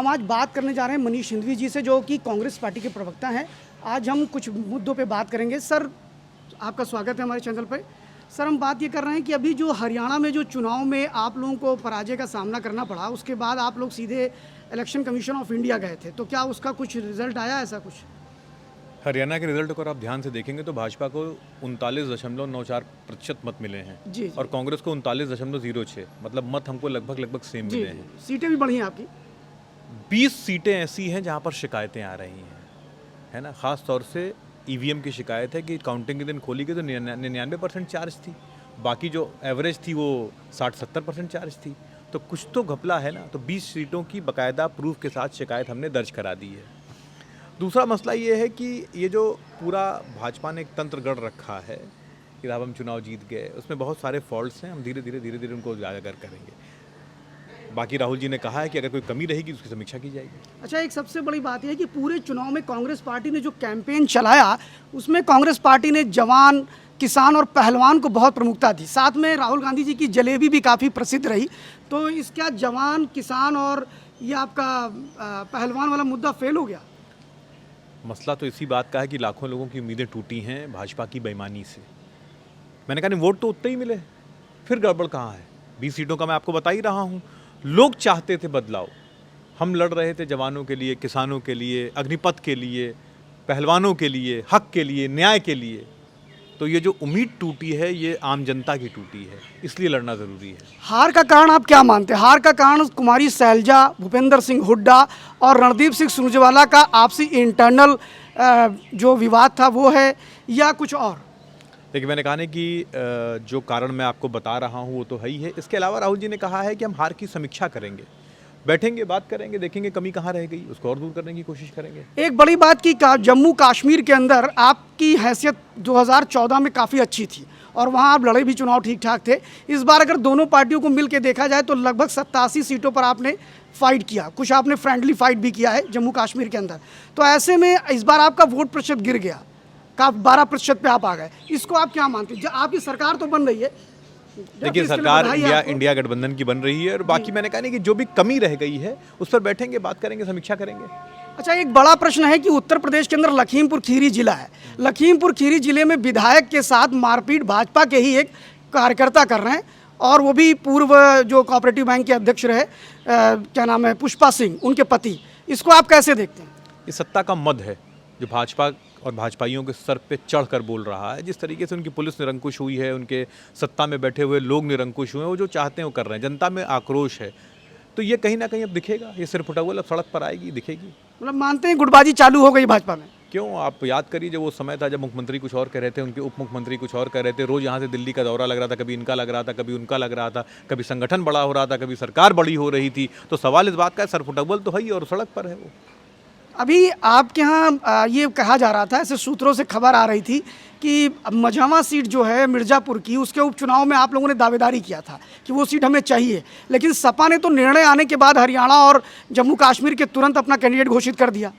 हम आज बात करने जा रहे हैं मनीष सिंघवी जी से, जो कि कांग्रेस पार्टी के प्रवक्ता हैं। आज हम कुछ मुद्दों पे बात करेंगे। सर, आपका स्वागत है हमारे चैनल पे। सर, हम बात ये कर रहे हैं कि अभी जो हरियाणा में जो चुनाव में आप लोगों को पराजय का सामना करना पड़ा, उसके बाद आप लोग सीधे इलेक्शन कमीशन ऑफ इंडिया गए थे, तो क्या उसका कुछ रिजल्ट आया, ऐसा कुछ? हरियाणा के रिजल्ट को आप ध्यान से देखेंगे तो भाजपा को 39.94% मत मिले हैं जी। और कांग्रेस को 39.06, मतलब मत हमको लगभग सेम जी, मिले हैं। सीटें भी बढ़ी हैं आपकी। 20 सीटें ऐसी हैं जहां पर शिकायतें आ रही हैं, है ना। खास तौर से ईवीएम की शिकायत है कि काउंटिंग के दिन खोली गई तो 99% चार्ज थी, बाकी जो एवरेज थी वो 60-70% चार्ज थी। तो कुछ तो घपला है ना। तो 20 सीटों की बाकायदा प्रूफ के साथ शिकायत हमने दर्ज करा दी है। दूसरा मसला ये है कि ये जो पूरा भाजपा ने एक तंत्र गढ़ रखा है कि अब हम चुनाव जीत गए, उसमें बहुत सारे फॉल्ट्स हैं। हम धीरे धीरे उनको उजागर करेंगे। बाकी राहुल जी ने कहा है कि अगर कोई कमी रहेगी उसकी समीक्षा की जाएगी। अच्छा, एक सबसे बड़ी बात यह है कि पूरे चुनाव में कांग्रेस पार्टी ने जो कैंपेन चलाया, उसमें कांग्रेस पार्टी ने जवान, किसान और पहलवान को बहुत प्रमुखता दी। साथ में राहुल गांधी जी की जलेबी भी काफ़ी प्रसिद्ध रही। तो इसका जवान, किसान और ये आपका पहलवान वाला मुद्दा फेल हो गया? मसला तो इसी बात का है कि लाखों लोगों की उम्मीदें टूटी हैं भाजपा की बेईमानी से। मैंने कहा नहीं, वोट तो उतने ही मिले, फिर गड़बड़ कहाँ है? 20 सीटों का मैं आपको बता ही रहा हूँ। लोग चाहते थे बदलाव। हम लड़ रहे थे जवानों के लिए, किसानों के लिए, अग्निपथ के लिए, पहलवानों के लिए, हक के लिए, न्याय के लिए। तो ये जो उम्मीद टूटी है ये आम जनता की टूटी है, इसलिए लड़ना ज़रूरी है। हार का कारण आप क्या मानते हैं? हार का कारण कुमारी सैलजा, भूपेंद्र सिंह हुड्डा और रणदीप सिंह सुरजेवाला का आपसी इंटरनल जो विवाद था वो है, या कुछ और? देखिए, मैंने कहा ना कि जो कारण मैं आपको बता रहा हूँ वो तो है ही है। इसके अलावा राहुल जी ने कहा है कि हम हार की समीक्षा करेंगे, बैठेंगे, बात करेंगे, देखेंगे कमी कहाँ रह गई, उसको और दूर करने की कोशिश करेंगे। एक बड़ी बात की जम्मू कश्मीर के अंदर आपकी हैसियत 2014 में काफ़ी अच्छी थी और वहाँ आप लड़े भी चुनाव ठीक ठाक थे। इस बार अगर दोनों पार्टियों को मिल के देखा जाए तो लगभग 87 सीटों पर आपने फाइट किया, कुछ आपने फ्रेंडली फाइट भी किया है जम्मू कश्मीर के अंदर। तो ऐसे में इस बार आपका वोट प्रतिशत गिर गया, का 12% पे आप आ गए। इसको आप क्या मानते हैं? आपकी सरकार तो बन रही है, देखिए, सरकार इंडिया गठबंधन की बन रही है और बाकी मैंने कहा नहीं कि जो भी कमी रह गई है उस पर बैठेंगे, बात करेंगे, समीक्षा करेंगे। अच्छा, एक बड़ा प्रश्न है कि उत्तर प्रदेश के अंदर लखीमपुर खीरी जिला है। लखीमपुर खीरी जिले में विधायक के साथ मारपीट भाजपा के ही एक कार्यकर्ता कर रहे हैं, और वो भी पूर्व जो कोऑपरेटिव बैंक के अध्यक्ष रहे, क्या नाम है, पुष्पा सिंह, उनके पति। इसको आप कैसे देखते हैं? ये सत्ता का मद है जो भाजपा और भाजपाइयों के सर पे चढ़कर बोल रहा है। जिस तरीके से उनकी पुलिस निरंकुश हुई है, उनके सत्ता में बैठे हुए लोग निरंकुश हुए हैं, वो जो चाहते हैं वो कर रहे हैं। जनता में आक्रोश है, तो ये कहीं ना कहीं अब दिखेगा। ये सिर फुटबॉल अब सड़क पर आएगी, दिखेगी। मतलब मानते हैं गुटबाजी चालू हो गई भाजपा में? क्यों, आप याद करिए जब वो समय था जब मुख्यमंत्री कुछ और कह रहे थे, उनके उप मुख्यमंत्री कुछ और कह रहे थे। रोज़ यहाँ से दिल्ली का दौरा लग रहा था, कभी इनका लग रहा था, कभी उनका लग रहा था, कभी संगठन बड़ा हो रहा था, कभी सरकार बड़ी हो रही थी। तो सवाल इस बात का है, सर फुटबॉल तो है ही और सड़क पर है वो। अभी आपके यहाँ ये कहा जा रहा था, ऐसे सूत्रों से खबर आ रही थी कि मझावा सीट जो है मिर्ज़ापुर की, उसके उपचुनाव में आप लोगों ने दावेदारी किया था कि वो सीट हमें चाहिए, लेकिन सपा ने तो निर्णय आने के बाद हरियाणा और जम्मू कश्मीर के तुरंत अपना कैंडिडेट घोषित कर दिया।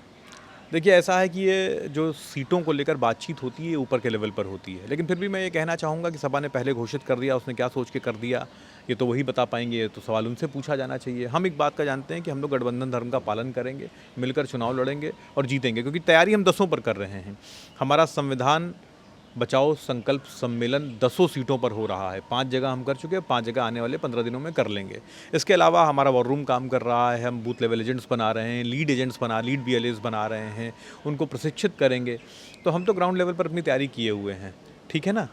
देखिए, ऐसा है कि ये जो सीटों को लेकर बातचीत होती है ये ऊपर के लेवल पर होती है, लेकिन फिर भी मैं ये कहना चाहूँगा कि सपा ने पहले घोषित कर दिया, उसने क्या सोच के कर दिया ये तो वही बता पाएंगे। तो सवाल उनसे पूछा जाना चाहिए। हम एक बात का जानते हैं कि हम लोग गठबंधन धर्म का पालन करेंगे, मिलकर चुनाव लड़ेंगे और जीतेंगे, क्योंकि तैयारी हम 10 पर कर रहे हैं। हमारा संविधान बचाओ संकल्प सम्मेलन 10 सीटों पर हो रहा है। 5 जगह हम कर चुके हैं, 5 जगह आने वाले 15 दिनों में कर लेंगे। इसके अलावा हमारा वॉर रूम काम कर रहा है, हम बूथ लेवल एजेंट्स बना रहे हैं, लीड BLAs बना रहे हैं, उनको प्रशिक्षित करेंगे। तो हम तो ग्राउंड लेवल पर अपनी तैयारी किए हुए हैं, ठीक है ना।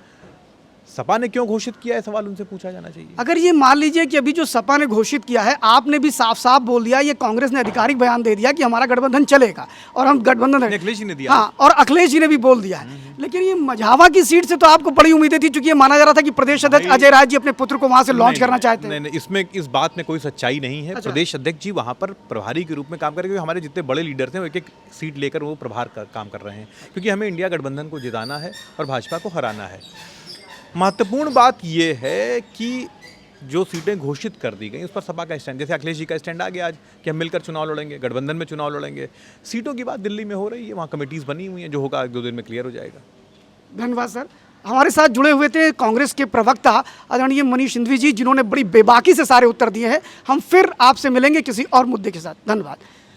सपा ने क्यों घोषित किया है, सवाल उनसे पूछा जाना चाहिए। अगर ये मान लीजिए कि अभी जो सपा ने घोषित किया है, आपने भी साफ साफ बोल दिया, ये कांग्रेस ने आधिकारिक बयान दे दिया कि हमारा गठबंधन चलेगा और हम गठबंधन, अखिलेश जी ने दिया। हाँ, और अखिलेश जी ने भी बोल दिया है। लेकिन ये मझावा की सीट से तो आपको बड़ी उम्मीदें थी, क्योंकि ये माना जा रहा था कि प्रदेश अध्यक्ष अजय राय जी अपने पुत्र को वहां से लॉन्च करना चाहते हैं। नहीं, इसमें इस बात में कोई सच्चाई नहीं है। प्रदेश अध्यक्ष जी वहां पर प्रभारी के रूप में काम करेंगे। हमारे जितने बड़े लीडर थे वो एक सीट लेकर वो प्रभार का काम कर रहे हैं, क्योंकि हमें इंडिया गठबंधन को जिताना है और भाजपा को हराना है। महत्वपूर्ण बात यह है कि जो सीटें घोषित कर दी गई उस पर सपा का स्टैंड, जैसे अखिलेश जी का स्टैंड आ गया आज कि हम मिलकर चुनाव लड़ेंगे, गठबंधन में चुनाव लड़ेंगे। सीटों की बात दिल्ली में हो रही है, वहाँ कमेटीज़ बनी हुई हैं, जो होगा 1-2 दिन में क्लियर हो जाएगा। धन्यवाद सर। हमारे साथ जुड़े हुए थे कांग्रेस के प्रवक्ता आदरणीय मनीष सिंघवी जी, जिन्होंने बड़ी बेबाकी से सारे उत्तर दिए हैं। हम फिर आपसे मिलेंगे किसी और मुद्दे के साथ। धन्यवाद।